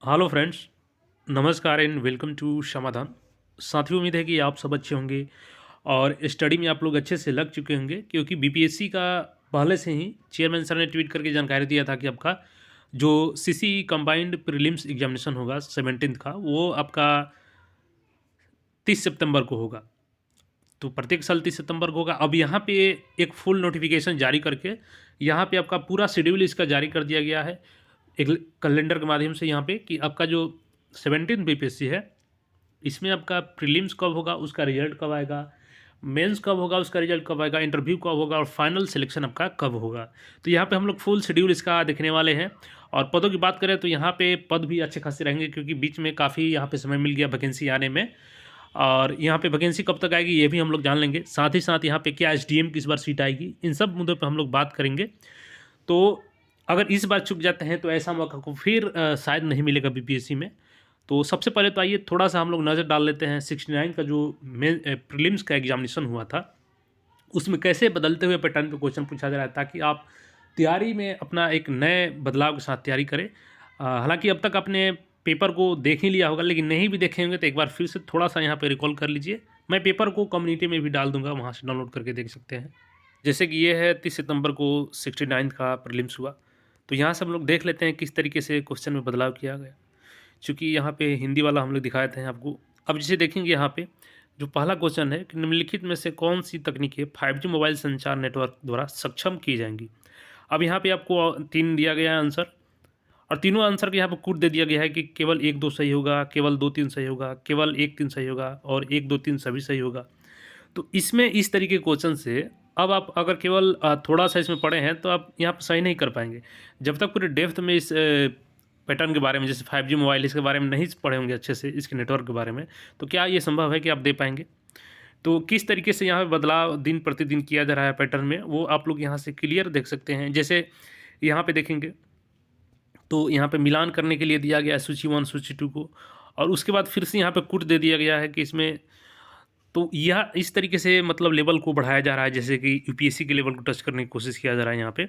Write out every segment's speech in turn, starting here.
Hello friends, नमस्कार and welcome to समाधान। साथियों, उम्मीद है कि आप सब अच्छे होंगे और स्टडी में आप लोग अच्छे से लग चुके होंगे, क्योंकि बीपीएससी का पहले से ही चेयरमैन सर ने ट्वीट करके जानकारी दिया था कि आपका जो सीसी कंबाइंड प्रीलिम्स एग्जामिनेशन होगा 17th का, वो आपका 30 सितंबर को होगा। तो प्रत्येक साल 30 सितंबर को होगा। अब यहाँ पे एक फुल नोटिफिकेशन जारी करके यहाँ पे आपका पूरा शेड्यूल इसका जारी कर दिया गया है एक कैलेंडर के माध्यम से, यहाँ पे कि आपका जो 17 बीपीएससी है, इसमें आपका प्रीलिम्स कब होगा, उसका रिजल्ट कब आएगा, मेंस कब होगा, उसका रिजल्ट कब आएगा, इंटरव्यू कब होगा और फाइनल सिलेक्शन आपका कब होगा। तो यहाँ पे हम लोग फुल शेड्यूल इसका देखने वाले हैं। और पदों की बात करें तो यहाँ पे पद भी अच्छे खासे रहेंगे, क्योंकि बीच में काफ़ी यहाँ पे समय मिल गया वैकेंसी आने में। और यहाँ पे वैकेंसी कब तक आएगी ये भी हम लोग जान लेंगे। साथ ही साथ यहाँ पे क्या एसडीएम की इस बार सीट आएगी, इन सब मुद्दों पे हम लोग बात करेंगे। तो अगर इस बार चूक जाते हैं तो ऐसा मौका को फिर शायद नहीं मिलेगा बीपीएससी में। तो सबसे पहले तो आइए थोड़ा सा हम लोग नज़र डाल लेते हैं 69 का जो मेन प्रीलिम्स का एग्जामिनेशन हुआ था, उसमें कैसे बदलते हुए पैटर्न पे क्वेश्चन पूछा जा रहा है, ताकि आप तैयारी में अपना एक नए बदलाव के साथ तैयारी करें। हालांकि अब तक आपने पेपर को देख ही लिया होगा, लेकिन नहीं भी देखे होंगे तो एक बार फिर से थोड़ा सा यहाँ पे रिकॉल कर लीजिए। मैं पेपर को कम्युनिटी में भी डाल दूंगा, वहाँ से डाउनलोड करके देख सकते हैं। जैसे कि ये है 30 सितंबर को 69 का प्रीलिम्स हुआ। तो यहाँ से हम लोग देख लेते हैं किस तरीके से क्वेश्चन में बदलाव किया गया। चूँकि यहाँ पे हिंदी वाला हम लोग दिखाए थे आपको। अब जैसे देखेंगे यहाँ पे जो पहला क्वेश्चन है कि निम्नलिखित में से कौन सी तकनीकें 5G मोबाइल संचार नेटवर्क द्वारा सक्षम की जाएंगी। अब यहाँ पे आपको 3 दिया गया है आंसर, और तीनों आंसर के यहाँ पे कूट दे दिया गया है कि केवल 1-2 सही होगा, केवल 2-3 सही होगा, केवल 1-3 सही होगा और 1-2-3 सभी सही होगा। तो इसमें इस तरीके के क्वेश्चन से अब आप अगर केवल थोड़ा सा इसमें पढ़े हैं तो आप यहाँ पे सही नहीं कर पाएंगे। जब तक पूरे डेप्थ में इस पैटर्न के बारे में, जैसे 5G मोबाइल, इसके बारे में नहीं पढ़े होंगे अच्छे से, इसके नेटवर्क के बारे में, तो क्या ये संभव है कि आप दे पाएंगे। तो किस तरीके से यहाँ पे बदलाव दिन प्रतिदिन किया जा रहा है पैटर्न में, वो आप लोग यहाँ से क्लियर देख सकते हैं। जैसे यहाँ पे देखेंगे तो यहाँ पे मिलान करने के लिए दिया गया है सूची 1 सूची 2 को, और उसके बाद फिर से यहाँ पे कूट दे दिया गया है कि इसमें, तो यह इस तरीके से मतलब लेवल को बढ़ाया जा रहा है, जैसे कि यूपीएससी के लेवल को टच करने की कोशिश किया जा रहा है यहाँ पे।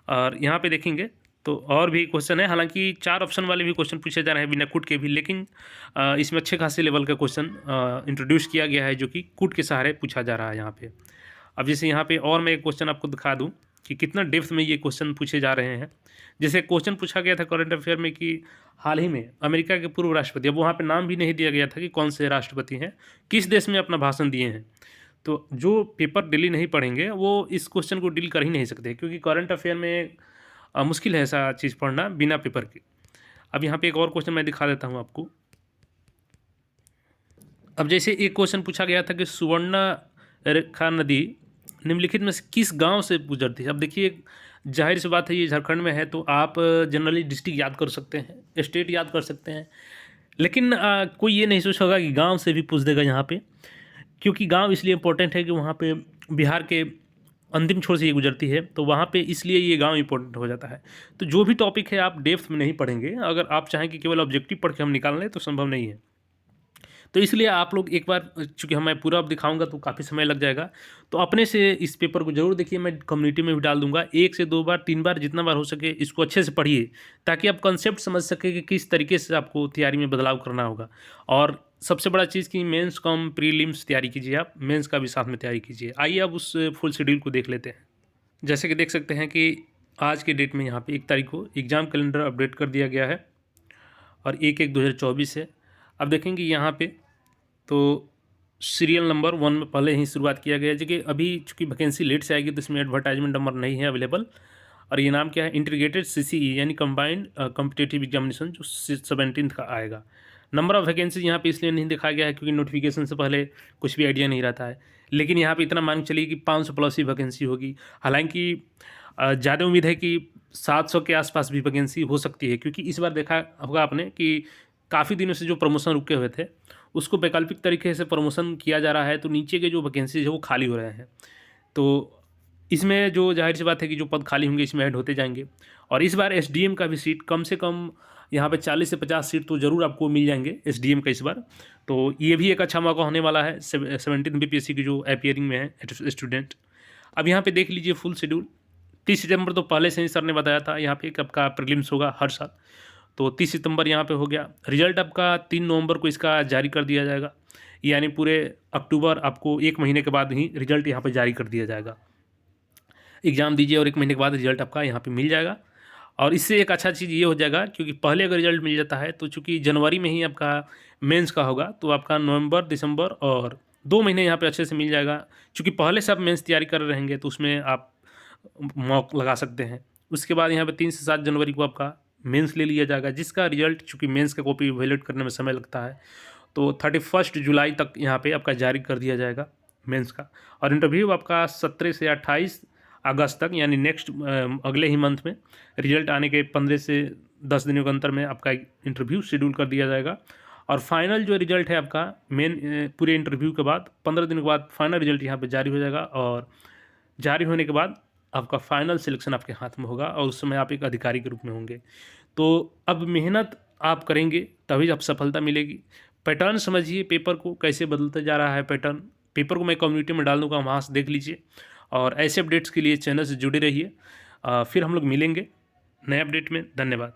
और यहाँ पे देखेंगे तो और भी क्वेश्चन है, हालांकि 4 ऑप्शन वाले भी क्वेश्चन पूछे जा रहे हैं बिना कूट के भी, लेकिन इसमें अच्छे खासे लेवल का क्वेश्चन इंट्रोड्यूस किया गया है जो कि कूट के सहारे पूछा जा रहा है यहाँ पे। अब जैसे यहाँ पे और मैं एक क्वेश्चन आपको दिखा दूँ कि कितना डेप्थ में ये क्वेश्चन पूछे जा रहे हैं। जैसे क्वेश्चन पूछा गया था करंट अफेयर में कि हाल ही में अमेरिका के पूर्व राष्ट्रपति, अब वहाँ पे नाम भी नहीं दिया गया था कि कौन से राष्ट्रपति हैं, किस देश में अपना भाषण दिए हैं। तो जो पेपर डेली नहीं पढ़ेंगे वो इस क्वेश्चन को डील कर ही नहीं सकते, क्योंकि करंट अफेयर में मुश्किल है ऐसा चीज़ पढ़ना बिना पेपर के। अब यहाँ पे एक और क्वेश्चन मैं दिखा देता हूँ आपको। अब जैसे एक क्वेश्चन पूछा गया था कि सुवर्णा रेखा नदी निम्नलिखित में से किस गांव से गुजरती है। अब देखिए, जाहिर सी बात है ये झारखंड में है, तो आप जनरली डिस्ट्रिक्ट याद कर सकते हैं, स्टेट याद कर सकते हैं, लेकिन कोई ये नहीं सोच होगा कि गांव से भी पूछ देगा यहाँ पे, क्योंकि गांव इसलिए इंपॉर्टेंट है कि वहाँ पे बिहार के अंतिम छोर से ये गुजरती है, तो वहाँ पे इसलिए ये गांव इंपॉर्टेंट हो जाता है। तो जो भी टॉपिक है आप डेप्थ में नहीं पढ़ेंगे, अगर आप चाहें कि केवल ऑब्जेक्टिव पढ़ के हम निकाल लें तो संभव नहीं है। तो इसलिए आप लोग एक बार, चूँकि मैं पूरा अब दिखाऊंगा तो काफ़ी समय लग जाएगा, तो अपने से इस पेपर को ज़रूर देखिए। मैं कम्युनिटी में भी डाल दूंगा, 1 से 2 बार 3 बार जितना बार हो सके इसको अच्छे से पढ़िए, ताकि आप कंसेप्ट समझ सके कि किस तरीके से आपको तैयारी में बदलाव करना होगा। और सबसे बड़ा चीज़ कि मेंस कम प्रीलिम्स तैयारी कीजिए, आप मेंस का भी साथ में तैयारी कीजिए। आइए अब उस फुल शेड्यूल को देख लेते हैं। जैसे कि देख सकते हैं कि आज के डेट में यहाँ पे 1 तारीख को एग्ज़ाम कैलेंडर अपडेट कर दिया गया है, और 1/1/2024 है। अब देखेंगे यहाँ पे तो सीरियल नंबर 1 में पहले ही शुरुआत किया गया है कि अभी चूँकि वैकेंसी लेट से आएगी तो इसमें एडवर्टाइजमेंट नंबर नहीं है अवेलेबल। और ये नाम क्या है, इंटीग्रेटेड सीसीई यानी कंबाइंड कॉम्पिटिटिव एग्जामिनेशन, जो 17th का आएगा। नंबर ऑफ वैकेंसी यहाँ पे इसलिए नहीं दिखाया गया है क्योंकि नोटिफिकेशन से पहले कुछ भी आइडिया नहीं रहता है, लेकिन यहाँ पे इतना मान चलिए कि 500 प्लस ही वैकेंसी होगी। हालांकि ज़्यादा उम्मीद है कि 700 के आसपास भी वैकेंसी हो सकती है, क्योंकि इस बार देखा होगा आपने कि काफ़ी दिनों से जो प्रमोशन रुके हुए थे उसको वैकल्पिक तरीके से प्रमोशन किया जा रहा है, तो नीचे के जो वैकेंसीज है वो खाली हो रहे हैं। तो इसमें जो जाहिर सी बात है कि जो पद खाली होंगे इसमें ऐड होते जाएंगे। और इस बार एसडीएम का भी सीट कम से कम यहाँ पे 40 से 50 सीट तो ज़रूर आपको मिल जाएंगे एसडीएम का इस बार। तो ये भी एक अच्छा मौका होने वाला है 17 बीपीएससी की जो अपियरिंग में है स्टूडेंट। अब यहाँ पे देख लीजिए फुल शेड्यूल। 30 सितंबर तो पहले से ही सर ने बताया था यहाँ पे कि आपका प्रीलिम्स होगा हर साल। तो 30 सितंबर यहाँ पे हो गया। रिजल्ट आपका 3 नवंबर को इसका जारी कर दिया जाएगा, यानी पूरे अक्टूबर आपको 1 महीने के बाद ही रिजल्ट यहाँ पे जारी कर दिया जाएगा। एग्ज़ाम दीजिए और 1 महीने के बाद रिजल्ट आपका यहाँ पे मिल जाएगा। और इससे एक अच्छा चीज़ ये हो जाएगा, क्योंकि पहले अगर रिजल्ट मिल जाता है तो चूँकि जनवरी में ही आपका मेंस का होगा, तो आपका नवंबर, दिसंबर और 2 महीने यहाँ पे अच्छे से मिल जाएगा। चूँकि पहले से आप मेंस तैयारी कर रहे रहेंगे तो उसमें आप मॉक लगा सकते हैं। उसके बाद यहाँ पे 3 से 7 जनवरी को आपका मेंस ले लिया जाएगा, जिसका रिजल्ट चूँकि मेंस का कॉपी वैलिडेट करने में समय लगता है, तो 31 जुलाई तक यहाँ पे आपका जारी कर दिया जाएगा मेंस का। और इंटरव्यू आपका 17 से 28 अगस्त तक, यानी नेक्स्ट अगले ही मंथ में, रिजल्ट आने के 15 से 10 दिनों के अंतर में आपका इंटरव्यू शेड्यूल कर दिया जाएगा। और फाइनल जो रिजल्ट है आपका मेन पूरे इंटरव्यू के बाद 15 दिनों के बाद फाइनल रिजल्ट यहाँ पे जारी हो जाएगा। और जारी होने के बाद आपका फाइनल सिलेक्शन आपके हाथ में होगा और उस समय आप एक अधिकारी के रूप में होंगे। तो अब मेहनत आप करेंगे तभी आप सफलता मिलेगी। पैटर्न समझिए, पेपर को कैसे बदलता जा रहा है पैटर्न। पेपर को मैं कम्युनिटी में डाल दूँगा, वहाँ से देख लीजिए। और ऐसे अपडेट्स के लिए चैनल से जुड़े रहिए। फिर हम लोग मिलेंगे नए अपडेट में। धन्यवाद।